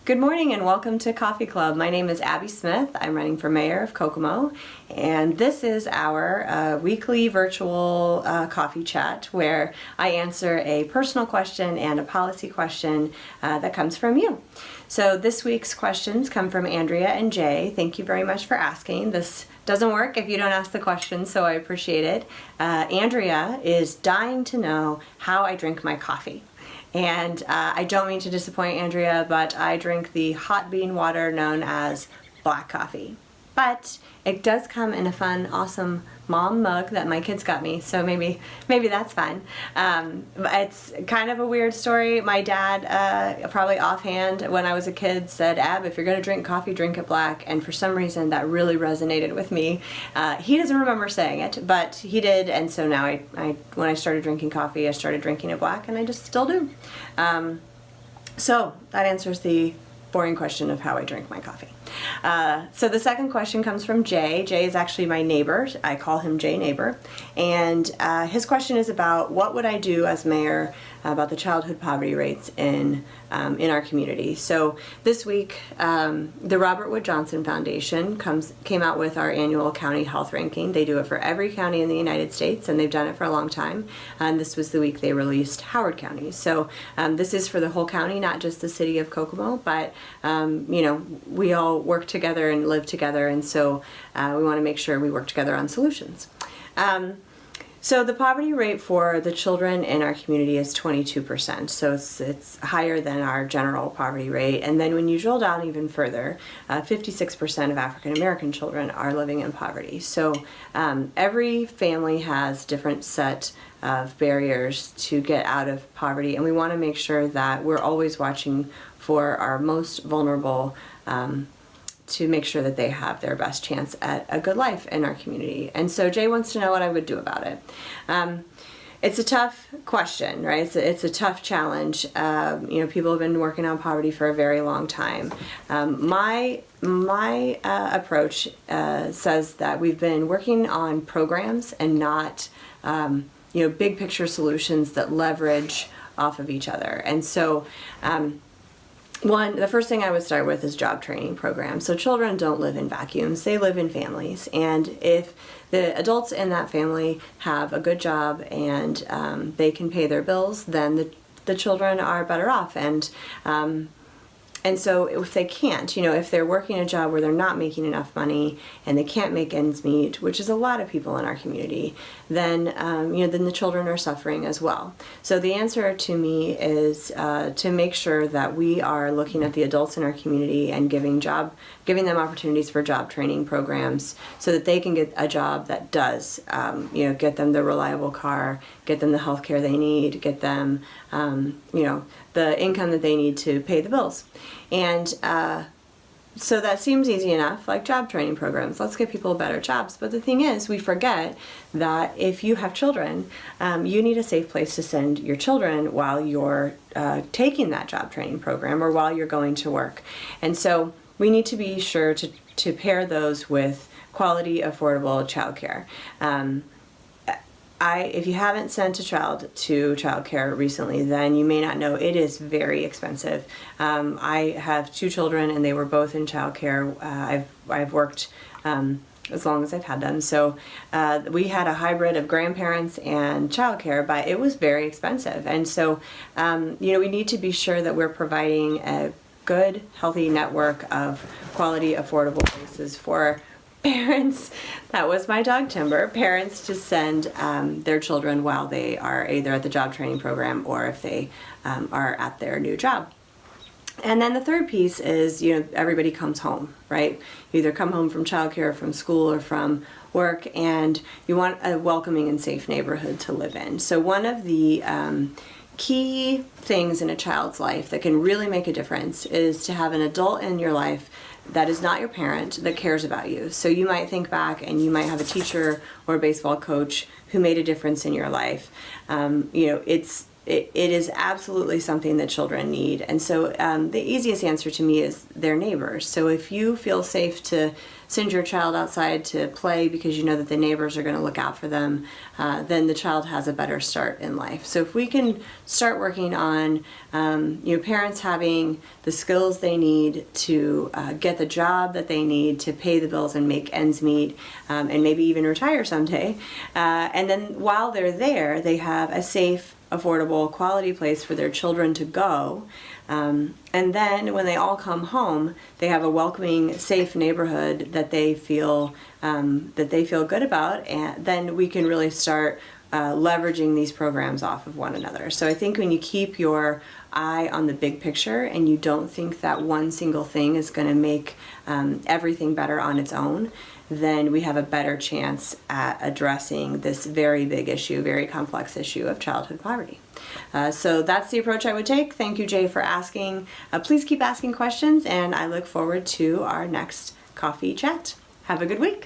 Good morning and welcome to Coffee Club. My name is Abby Smith. I'm running for mayor of Kokomo, and this is our weekly virtual coffee chat where I answer a personal question and a policy question that comes from you. So this week's questions come from Andrea and Jay. Thank you very much for asking. This doesn't work if you don't ask the question, so I appreciate it. Andrea is dying to know how I drink my coffee. And I don't mean to disappoint Andrea, but I drink the hot bean water known as black coffee. But it does come in a fun, awesome mom mug that my kids got me, so maybe that's fun. It's kind of a weird story. My dad, probably offhand, when I was a kid, said, "Ab, if you're going to drink coffee, drink it black." And for some reason, that really resonated with me. He doesn't remember saying it, but he did, and so now when I started drinking coffee, I started drinking it black, and I just still do. So that answers the boring question of how I drink my coffee. So the second question comes from Jay. Jay is actually my neighbor. I call him Jay Neighbor. And his question is about what would I do as mayor about the childhood poverty rates in our community. So this week, the Robert Wood Johnson Foundation came out with our annual county health ranking. They do it for every county in the United States, and they've done it for a long time. And this was the week they released Howard County. So this is for the whole county, not just the city of Kokomo, but we all work together and live together, and so we want to make sure we work together on solutions. So the poverty rate for the children in our community is 22%, so it's higher than our general poverty rate. And then when you drill down even further, 56% of African American children are living in poverty. So every family has different set of barriers to get out of poverty, and we want to make sure that we're always watching for our most vulnerable to make sure that they have their best chance at a good life in our community. And so Jay wants to know what I would do about it. It's a tough question, right? It's a tough challenge. People have been working on poverty for a very long time. My approach says that we've been working on programs and not big picture solutions that leverage off of each other. And so the first thing I would start with is job training programs. So children don't live in vacuums, they live in families. And if the adults in that family have a good job and they can pay their bills, then the children are better off. And so if they can't, if they're working a job where they're not making enough money and they can't make ends meet, which is a lot of people in our community, then the children are suffering as well. So the answer to me is to make sure that we are looking at the adults in our community and giving them opportunities for job training programs so that they can get a job that does, get them the reliable car, get them the health care they need, get them, the income that they need to pay the bills. And so that seems easy enough, like job training programs. Let's give people better jobs. But the thing is, we forget that if you have children, you need a safe place to send your children while you're taking that job training program or while you're going to work. And so we need to be sure to pair those with quality, affordable childcare. If you haven't sent a child to childcare recently, then you may not know it is very expensive. I have two children, and they were both in childcare. I've worked as long as I've had them, so we had a hybrid of grandparents and childcare, but it was very expensive. And so, we need to be sure that we're providing a good, healthy network of quality, affordable places for parents, that was my dog Timber, parents to send their children while they are either at the job training program or if they are at their new job. And then the third piece is, everybody comes home, right? You either come home from childcare, from school, or from work, and you want a welcoming and safe neighborhood to live in. So one of the key things in a child's life that can really make a difference is to have an adult in your life that is not your parent that cares about you. So you might think back and you might have a teacher or a baseball coach who made a difference in your life. it is absolutely something that children need. And so the easiest answer to me is their neighbors. So if you feel safe to send your child outside to play because you know that the neighbors are going to look out for them, then the child has a better start in life. So if we can start working on parents having the skills they need to get the job that they need to pay the bills and make ends meet, and maybe even retire someday, and then while they're there, they have a safe, affordable, quality place for their children to go. And then when they all come home, they have a welcoming, safe neighborhood that they feel good about, and then we can really start leveraging these programs off of one another. So I think when you keep your eye on the big picture and you don't think that one single thing is going to make everything better on its own, then we have a better chance at addressing this very big issue, very complex issue of childhood poverty. So that's the approach I would take. Thank you, Jay, for asking. Please keep asking questions, and I look forward to our next coffee chat. Have a good week.